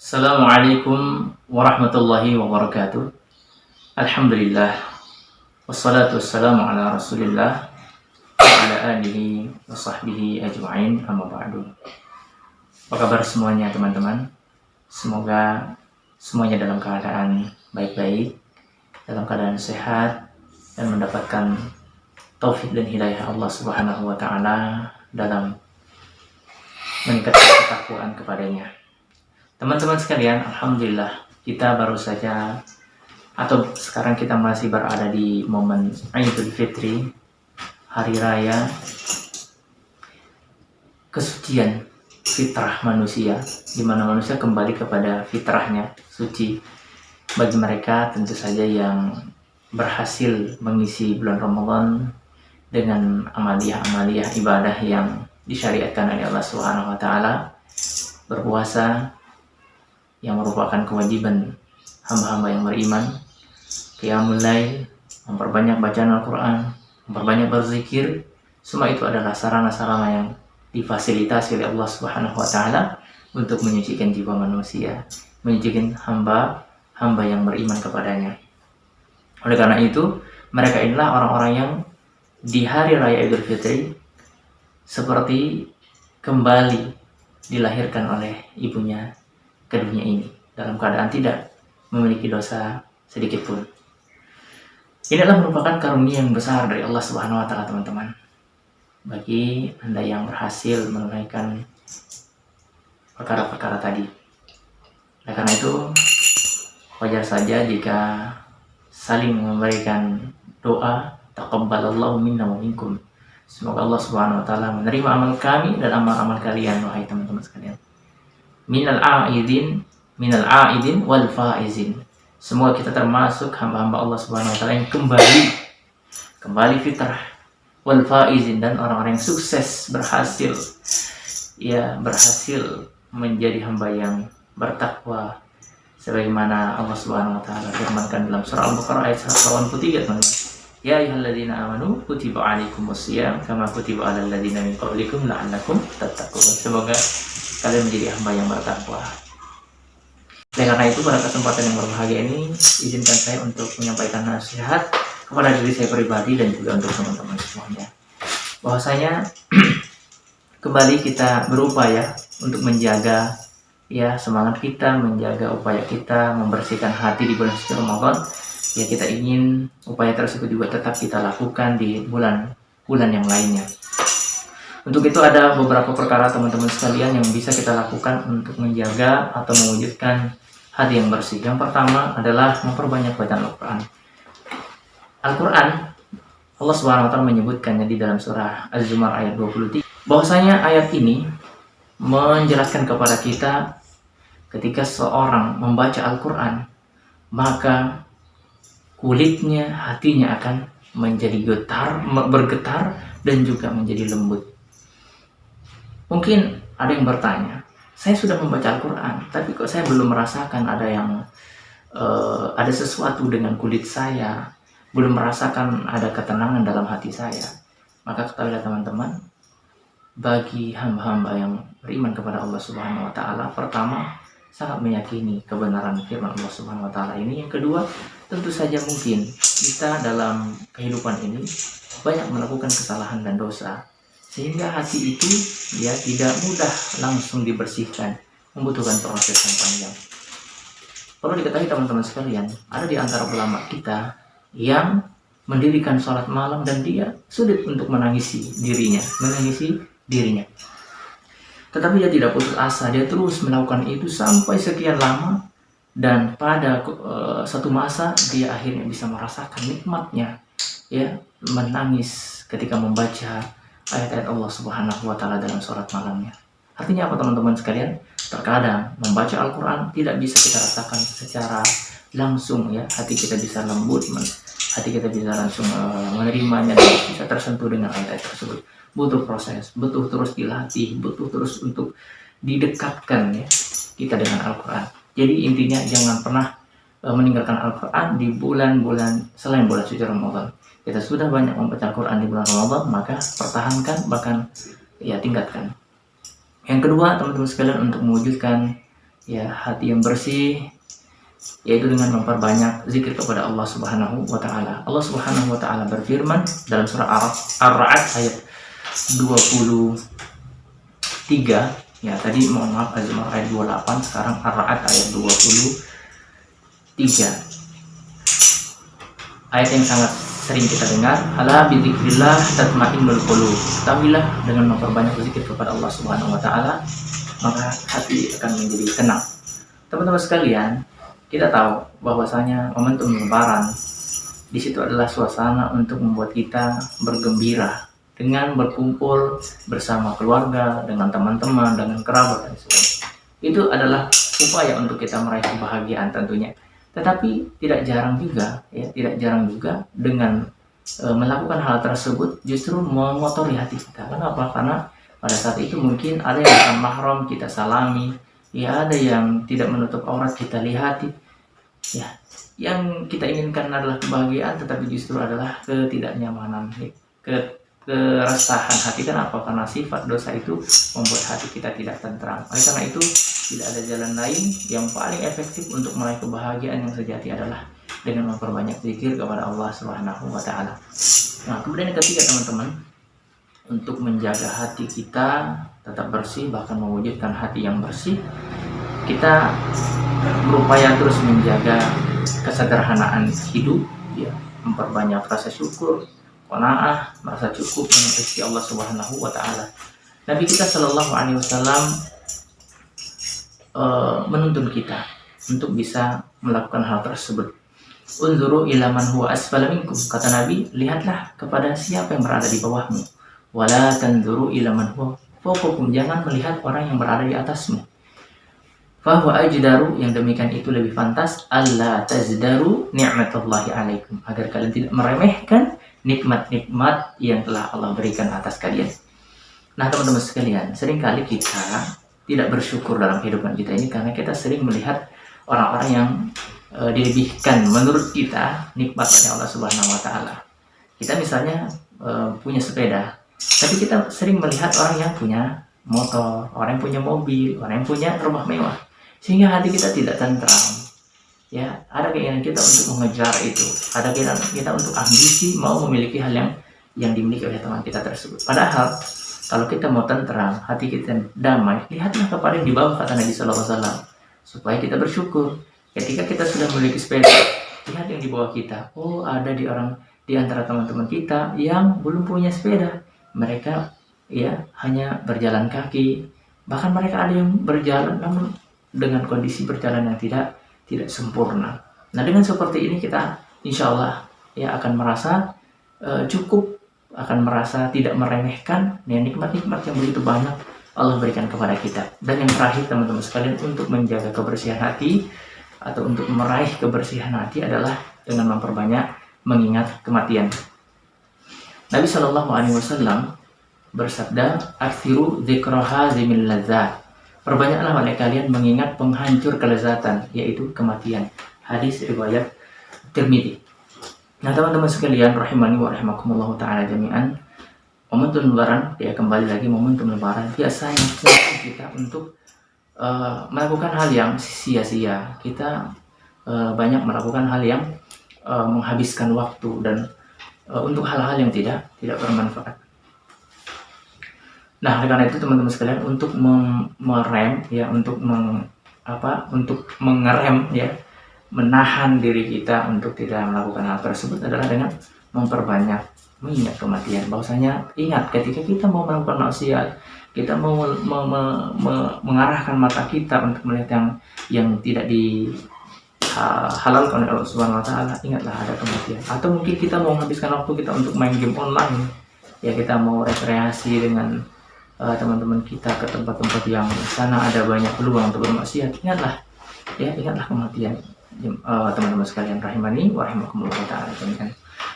Assalamualaikum warahmatullahi wabarakatuh. Alhamdulillah. Wassalatu wassalamu ala rasulillah wa ala alihi wa sahbihi ajma'in, amma ba'du. Apa kabar semuanya teman-teman? Semoga semuanya dalam keadaan baik-baik, dalam keadaan sehat, dan mendapatkan taufik dan hidayah Allah subhanahu wa ta'ala dalam meningkatkan ketakwaan kepadanya. Teman-teman sekalian, alhamdulillah kita baru saja atau sekarang kita masih berada di momen Idul Fitri, hari raya kesucian fitrah manusia, di mana manusia kembali kepada fitrahnya suci. Bagi mereka tentu saja yang berhasil mengisi bulan Ramadan dengan amaliyah ibadah yang disyariatkan oleh Allah Subhanahu wa taala, berpuasa yang merupakan kewajiban hamba-hamba yang beriman, qiyamul lail, memperbanyak bacaan Al-Quran, memperbanyak berzikir, semua itu adalah sarana-sarana yang difasilitasi oleh Allah Subhanahu wa taala untuk menyucikan jiwa manusia, menyucikan hamba yang beriman kepadanya. Oleh karena itu, mereka inilah orang-orang yang di hari raya Idul Fitri seperti kembali dilahirkan oleh ibunya ke dunia ini dalam keadaan tidak memiliki dosa sedikit pun. Ini adalah merupakan karunia yang besar dari Allah Subhanahu wa taala, teman-teman. Bagi Anda yang berhasil menunaikan perkara-perkara tadi. Oleh karena itu, wajar saja jika saling memberikan doa, taqabbalallahu minna wa minkum. Semoga Allah Subhanahu wa taala menerima amal kami dan amal-amal kalian, wahai teman-teman sekalian. Minal aidin wal faizin. Semua kita termasuk hamba-hamba Allah Subhanahu wa taala yang kembali fitrah, wal faizin, dan orang-orang yang sukses, berhasil menjadi hamba yang bertakwa sebagaimana Allah Subhanahu wa taala firmankan dalam surah Al-Baqarah ayat 183, teman-teman. Ya ayyuhalladzina amanu kutiba alaikumusiyam kama kutiba alal ladzina min qablikum la'allakum tattaqun. Semoga kalian menjadi hamba yang bertakwa. Oleh karena itu, pada kesempatan yang berbahagia ini, izinkan saya untuk menyampaikan nasihat kepada diri saya pribadi dan juga untuk teman-teman semuanya. Bahwasanya kembali kita berupaya untuk menjaga semangat kita, menjaga upaya kita membersihkan hati di bulan suci Ramadan. Kita ingin upaya tersebut juga tetap kita lakukan di bulan-bulan yang lainnya. Untuk itu ada beberapa perkara teman-teman sekalian yang bisa kita lakukan untuk menjaga atau mewujudkan hati yang bersih. Yang pertama adalah memperbanyak bacaan Al-Quran. Al-Quran, Allah Subhanahu wa taala menyebutkannya di dalam surah Az-Zumar ayat 23. Bahwasanya ayat ini menjelaskan kepada kita ketika seorang membaca Al-Quran, maka kulitnya, hatinya akan menjadi bergetar dan juga menjadi lembut. Mungkin ada yang bertanya, saya sudah membaca Al-Quran, tapi kok saya belum merasakan ada sesuatu dengan kulit saya, belum merasakan ada ketenangan dalam hati saya. Maka ketahuilah teman-teman, bagi hamba-hamba yang beriman kepada Allah Subhanahu wa taala, pertama, sangat meyakini kebenaran firman Allah Subhanahu wa taala ini. Yang kedua, tentu saja mungkin kita dalam kehidupan ini banyak melakukan kesalahan dan dosa, sehingga hati itu tidak mudah langsung dibersihkan, membutuhkan proses yang panjang. Perlu diketahui teman-teman sekalian, ada di antara ulama kita yang mendirikan sholat malam dan dia sulit untuk menangisi dirinya. Tetapi dia tidak putus asa, dia terus melakukan itu sampai sekian lama, dan pada satu masa dia akhirnya bisa merasakan nikmatnya menangis ketika membaca ayat-ayat Allah Subhanahu wa taala dalam sholat malamnya. Artinya apa teman-teman sekalian? Terkadang membaca Al-Quran tidak bisa kita rasakan secara langsung, hati kita bisa lembut, hati kita bisa langsung menerimanya dan bisa tersentuh dengan ayat-ayat tersebut. Butuh proses, butuh terus dilatih, butuh terus untuk didekatkan kita dengan Al-Quran. Jadi intinya jangan pernah meninggalkan Al-Quran di bulan-bulan selain bulan suci Ramadan. Kita sudah banyak membaca Al-Quran di bulan Ramadan, maka pertahankan, bahkan tingkatkan. Yang kedua, teman-teman sekalian, untuk mewujudkan ya hati yang bersih, yaitu dengan memperbanyak zikir kepada Allah Subhanahu wa taala. Allah Subhanahu wa taala berfirman dalam surah Ar-Ra'd ayat 23. Ya, tadi mohon maaf Az-Zumar ayat 28, sekarang Ar-Ra'd ayat 23. Ayat yang sangat sering kita dengar, ala bidzikrillah tatmainnul qulub. Ketahuilah dengan memperbanyak zikir kepada Allah Subhanahu wa taala, maka hati akan menjadi tenang. Teman-teman sekalian, kita tahu bahwasanya momentum Lebaran di situ adalah suasana untuk membuat kita bergembira dengan berkumpul bersama keluarga, dengan teman-teman, dengan kerabat dan sebagainya. Itu adalah upaya untuk kita meraih kebahagiaan tentunya. Tetapi tidak jarang juga dengan melakukan hal tersebut justru mengotori hati kita. Kenapa? Karena pada saat itu mungkin ada yang bukan mahram kita salami, ya ada yang tidak menutup aurat kita lihati. Ya, yang kita inginkan adalah kebahagiaan, tetapi justru adalah ketidaknyamanan, keresahan hati. Kenapa? Karena sifat dosa itu membuat hati kita tidak tentram. Oleh karena itu, tidak ada jalan lain yang paling efektif untuk meraih kebahagiaan yang sejati adalah dengan memperbanyak zikir kepada Allah Subhanahu wa taala. Nah, kemudian yang ketiga teman-teman, untuk menjaga hati kita tetap bersih, bahkan mewujudkan hati yang bersih, kita berupaya terus menjaga kesederhanaan hidup, ya, memperbanyak rasa syukur, qanaah, merasa cukup dengan rezeki Allah Subhanahu wa taala. Nabi kita Shallallahu alaihi wasallam menuntun kita untuk bisa melakukan hal tersebut. Unzuru ila man huwa asfala minkum, kata Nabi, lihatlah kepada siapa yang berada di bawahmu. Wala tanzuru ila man huwa fawqakum, jangan melihat orang yang berada di atasmu. Fahuwa ajdaru, yang demikian itu lebih pantas, alla tazdaru ni'matallahi alaikum, agar kalian tidak meremehkan nikmat-nikmat yang telah Allah berikan atas kalian. Nah teman-teman sekalian, seringkali kita tidak bersyukur dalam kehidupan kita ini karena kita sering melihat orang-orang yang dilebihkan menurut kita nikmat oleh Allah Subhanahu wa taala. Kita misalnya punya sepeda, tapi kita sering melihat orang yang punya motor, orang yang punya mobil, orang yang punya rumah mewah, sehingga hati kita tidak tentram. Ya, ada keinginan kita untuk mengejar itu, ada keinginan kita untuk ambisi mau memiliki hal yang dimiliki oleh teman kita tersebut. Padahal kalau kita mau tentram, hati kita damai, lihatlah kepada yang di bawah, kata Nabi Sallallahu Alaihi Wasallam, supaya kita bersyukur. Ketika kita sudah memiliki sepeda, lihat yang di bawah kita. Oh, ada di antara teman-teman kita yang belum punya sepeda. Mereka ya hanya berjalan kaki, bahkan mereka ada yang berjalan namun dengan kondisi berjalan yang tidak sempurna. Nah, dengan seperti ini kita insya Allah ya akan merasa cukup, akan merasa tidak meremehkan ya, nikmat-nikmat yang begitu banyak Allah berikan kepada kita. Dan yang terakhir teman-teman sekalian, untuk menjaga kebersihan hati atau untuk meraih kebersihan hati adalah dengan memperbanyak mengingat kematian. Nabi Shallallahu alaihi wasallam bersabda, "Aktsiru dzikra hazimil ladzat." Perbanyaklah oleh kalian mengingat penghancur kelezatan, yaitu kematian. Hadis riwayat Tirmidzi. Nah teman-teman sekalian, rahimani wa rahimakumullah ta'ala jami'an, momentum lebaran, ya kembali lagi momentum lebaran, biasanya kita untuk melakukan hal yang sia-sia. Kita banyak melakukan hal yang menghabiskan waktu dan untuk hal-hal yang tidak bermanfaat. Nah, karena itu teman-teman sekalian, untuk merem ya, untuk mengerem ya, menahan diri kita untuk tidak melakukan hal tersebut adalah dengan memperbanyak mengingat kematian. Bahwasanya ingat, ketika kita mau melakukan maksiat, kita mau mengarahkan mata kita untuk melihat yang tidak dihalalkan oleh Allah Subhanahu wa taala, ingatlah ada kematian. Atau mungkin kita mau menghabiskan waktu kita untuk main game online, ya kita mau rekreasi dengan teman-teman kita ke tempat-tempat yang sana ada banyak peluang untuk bermaksiat, ingatlah kematian. Teman-teman sekalian, rahimani wa rahimakumullah ta'ala jami'an.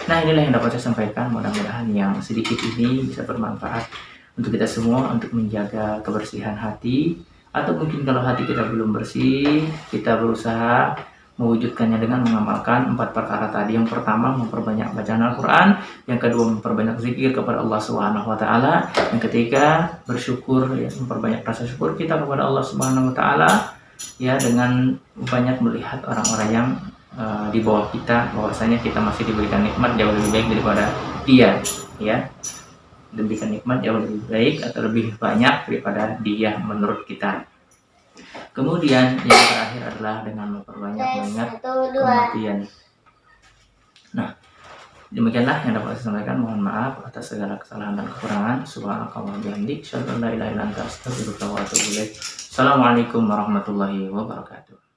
Nah, inilah yang dapat saya sampaikan, mudah-mudahan yang sedikit ini bisa bermanfaat untuk kita semua, untuk menjaga kebersihan hati. Atau mungkin kalau hati kita belum bersih, kita berusaha mewujudkannya dengan mengamalkan 4 perkara tadi. Yang pertama, memperbanyak bacaan Al-Quran. Yang kedua, memperbanyak zikir kepada Allah Subhanahu wa taala. Yang ketiga, bersyukur ya, memperbanyak rasa syukur kita kepada Allah Subhanahu wa taala. ya dengan banyak melihat orang-orang yang di bawah kita, bahwasanya kita masih diberikan nikmat jauh lebih baik daripada dia, ya, diberikan nikmat jauh lebih baik atau lebih banyak daripada dia menurut kita. Kemudian yang terakhir adalah dengan memperbanyak mengingat kematian. Nah, demikianlah yang dapat saya sampaikan. Mohon maaf atas segala kesalahan dan kekurangan. Subhanakallahumma wa bihamdik, asyhadu an la ilaha illa anta, astaghfiruka wa atubu ilaik. Assalamualaikum warahmatullahi wabarakatuh.